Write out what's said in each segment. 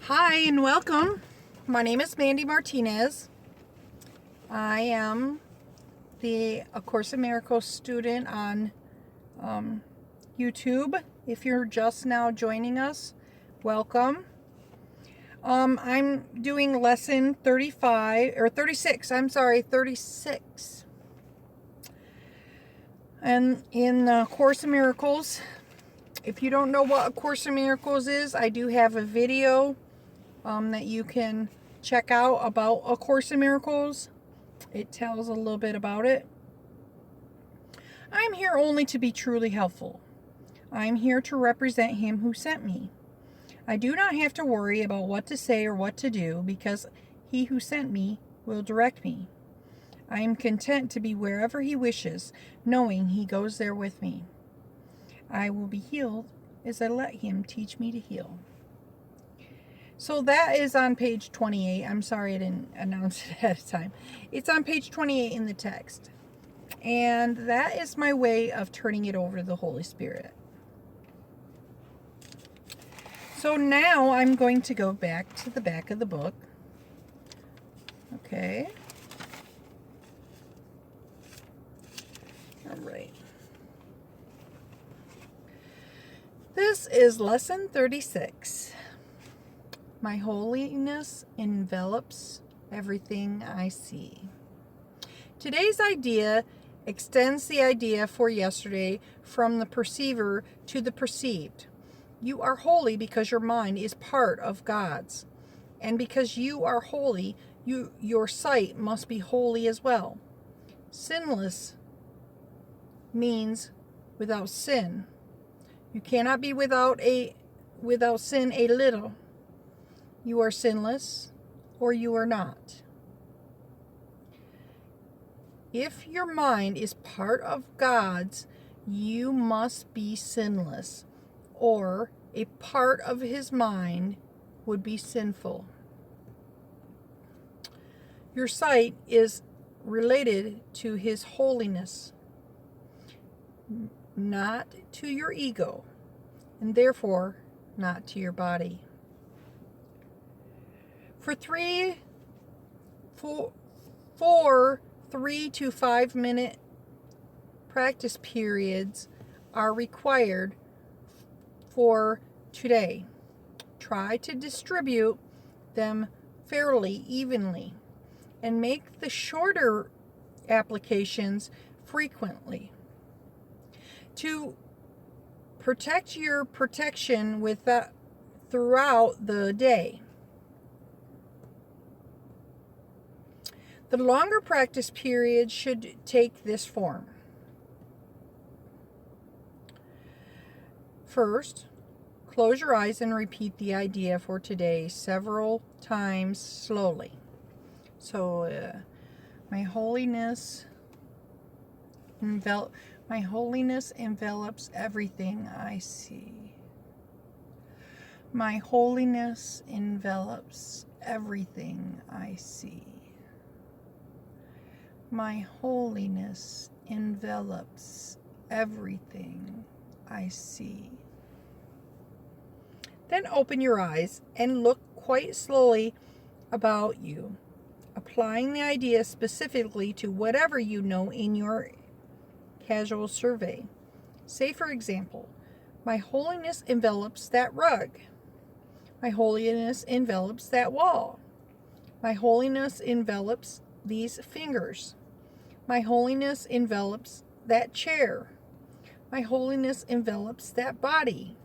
Hi and welcome. My name is Mandy Martinez. I am the A Course in Miracles student on YouTube. If you're just now joining us, welcome. I'm doing lesson 35 or 36. 36. And in the Course in Miracles, if you don't know what A Course in Miracles is, I do have a video that you can check out about A Course in Miracles. It tells a little bit about it. I'm here only to be truly helpful. I'm here to represent Him who sent me. I do not have to worry about what to say or what to do because He who sent me will direct me. I am content to be wherever He wishes, knowing He goes there with me. I will be healed as I let Him teach me to heal. So that is on page 28. I'm sorry I didn't announce it ahead of time. It's on page 28 in the text. And that is my way of turning it over to the Holy Spirit. So now I'm going to go back to the back of the book. Okay. All right. This is lesson 36. My holiness envelops everything I see. Today's idea extends the idea for yesterday from the perceiver to the perceived. You are holy because your mind is part of God's. And because you are holy, your sight must be holy as well. Sinless means without sin. You cannot be without sin a little. You are sinless or you are not. If your mind is part of God's, you must be sinless, or a part of His mind would be sinful. Your sight is related to His holiness, not to your ego, and therefore not to your body. For 3 to 5 minute practice periods are required for today. Try to distribute them fairly evenly and make the shorter applications frequently. To protect your protection throughout the day. The longer practice period should take this form. First, close your eyes and repeat the idea for today several times slowly. So, my holiness envelops everything I see. My holiness envelops everything I see. My holiness envelops everything I see. Then open your eyes and look quite slowly about you, applying the idea specifically to whatever you know in your casual survey. Say, for example, my holiness envelops that rug. My holiness envelops that wall. My holiness envelops these fingers. My holiness envelops that chair. My holiness envelops that body.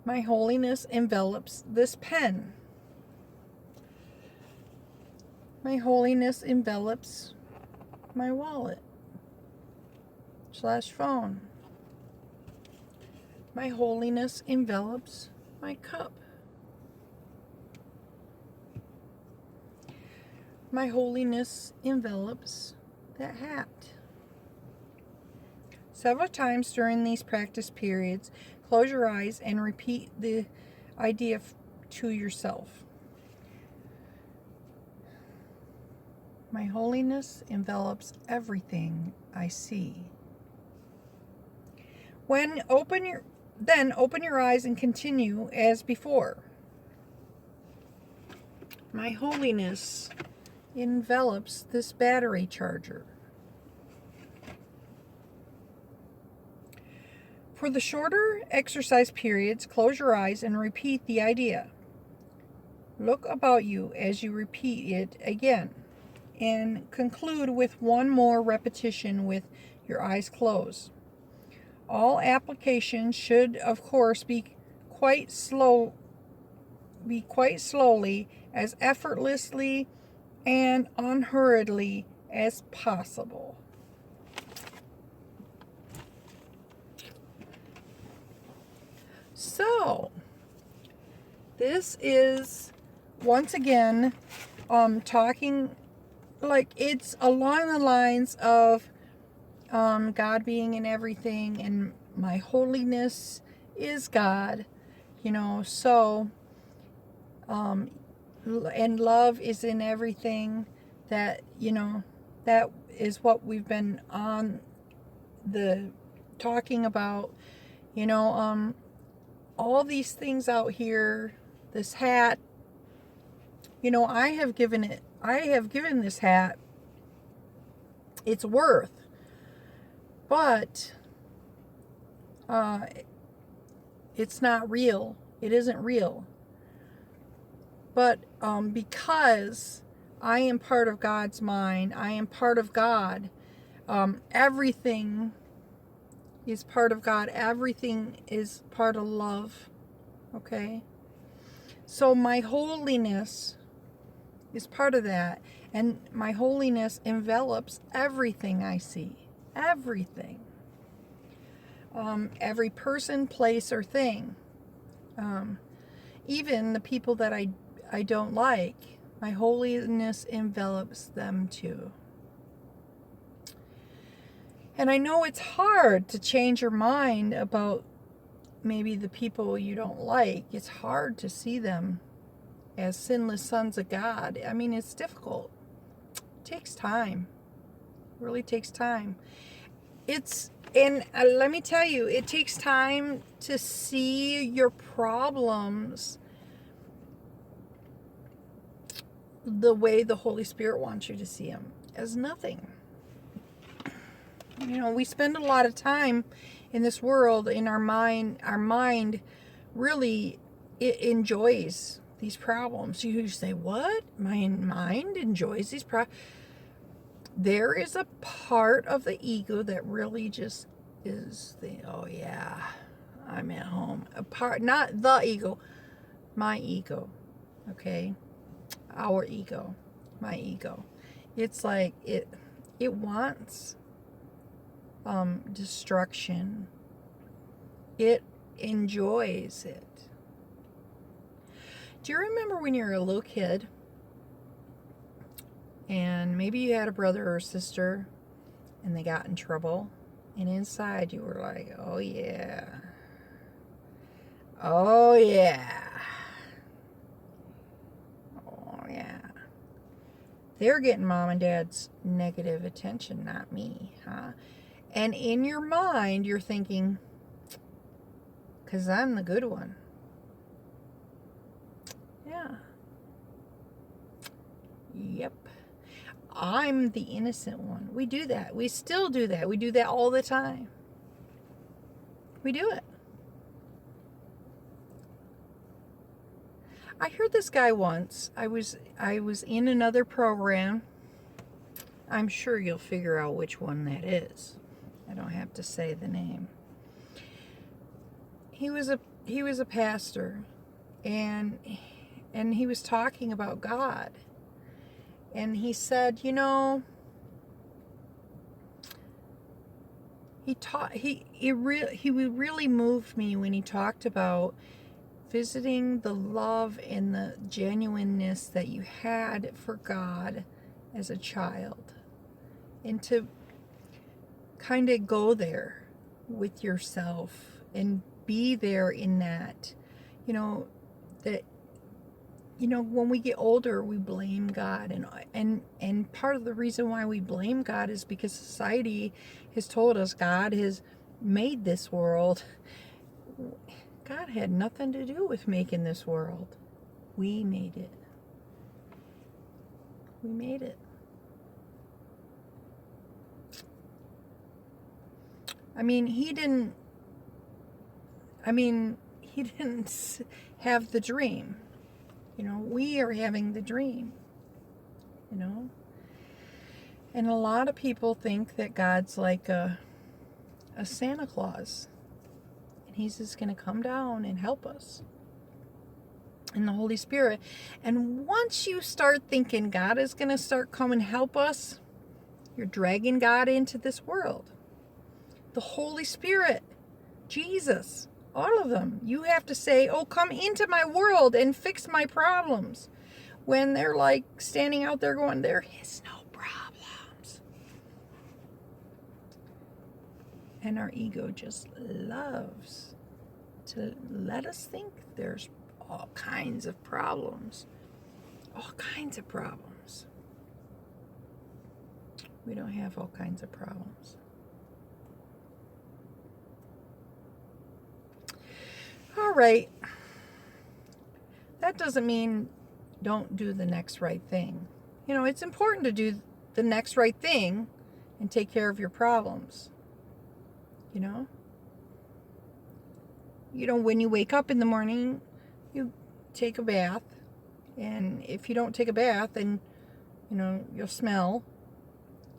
My holiness envelops this pen. My holiness envelops my wallet / phone. My holiness envelops my cup. My holiness envelops that hat. Several times during these practice periods, close your eyes and repeat the idea to yourself. My holiness envelops everything I see. Then open your eyes and continue as before. My holiness envelops this battery charger. For the shorter exercise periods, close your eyes and repeat the idea. Look about you as you repeat it again, and conclude with one more repetition with your eyes closed. All applications should, of course, be quite slowly, as effortlessly and unhurriedly as possible. So, this is once again talking like it's along the lines of God being in everything, and my holiness is God, so and love is in everything. That that is what we've been on the talking about, all these things out here. This hat, I have given this hat its worth, but it's not real. It isn't real. But because I am part of God's mind, I am part of God. Everything is part of God. Everything is part of love. Okay? So my holiness is part of that. And my holiness envelops everything I see. Everything. Every person, place, or thing. Even the people that I don't like, my holiness envelops them too. And I know it's hard to change your mind about maybe the people you don't like. It's hard to see them as sinless sons of God. I mean, it's difficult. It takes time. It really takes time. And let me tell you, it takes time to see your problems the way the Holy Spirit wants you to see them, as nothing. We spend a lot of time in this world, in our mind. Our mind really, it enjoys these problems. You say, what? My mind enjoys these problems? There is a part of the ego that really just is oh yeah, I'm at home. A part, not the ego, my ego. Okay? Our ego. My ego. It's like it wants destruction. It enjoys it. Do you remember when you were a little kid and maybe you had a brother or sister and they got in trouble, and inside you were like, oh yeah, oh yeah, oh yeah, they're getting mom and dad's negative attention, not me, huh? And in your mind you're thinking, because I'm the good one. Yeah. Yep. I'm the innocent one. We do that. We still do that. We do that all the time. We do it. I heard this guy once. I was in another program. I'm sure you'll figure out which one that is. I don't have to say the name. He was a pastor, and he was talking about God. And he said, he really moved me when he talked about visiting the love and the genuineness that you had for God as a child, and to kind of go there with yourself and be there in that, that when we get older, we blame God, and part of the reason why we blame God is because society has told us God has made this world. God had nothing to do with making this world. We made it. We made it. I mean, he didn't have the dream. You know, we are having the dream. You know? And a lot of people think that God's like a Santa Claus. And he's just going to come down and help us. And the Holy Spirit. And once you start thinking God is going to start coming and help us, you're dragging God into this world. The Holy Spirit, Jesus, all of them. You have to say, oh, come into my world and fix my problems. When they're like standing out there going, there is no problems. And our ego just loves to let us think there's all kinds of problems. All kinds of problems. We don't have all kinds of problems. All right. That doesn't mean don't do the next right thing. You know, it's important to do the next right thing and take care of your problems. You know? You know, when you wake up in the morning, you take a bath. And if you don't take a bath, then, you know, you'll smell.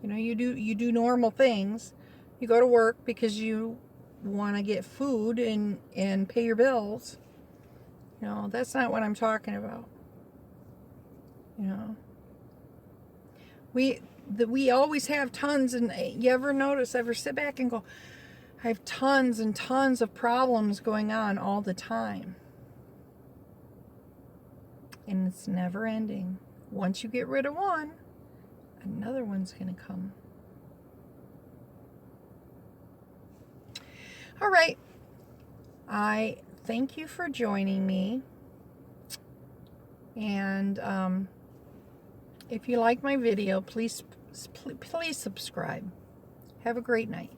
You know, you do normal things. You go to work because you want to get food and pay your bills. You know, that's not what I'm talking about. You know, we always have tons, and you ever sit back and go, I have tons and tons of problems going on all the time. And it's never ending. Once you get rid of one, another one's going to come. All right. I thank you for joining me. And if you like my video, please subscribe. Have a great night.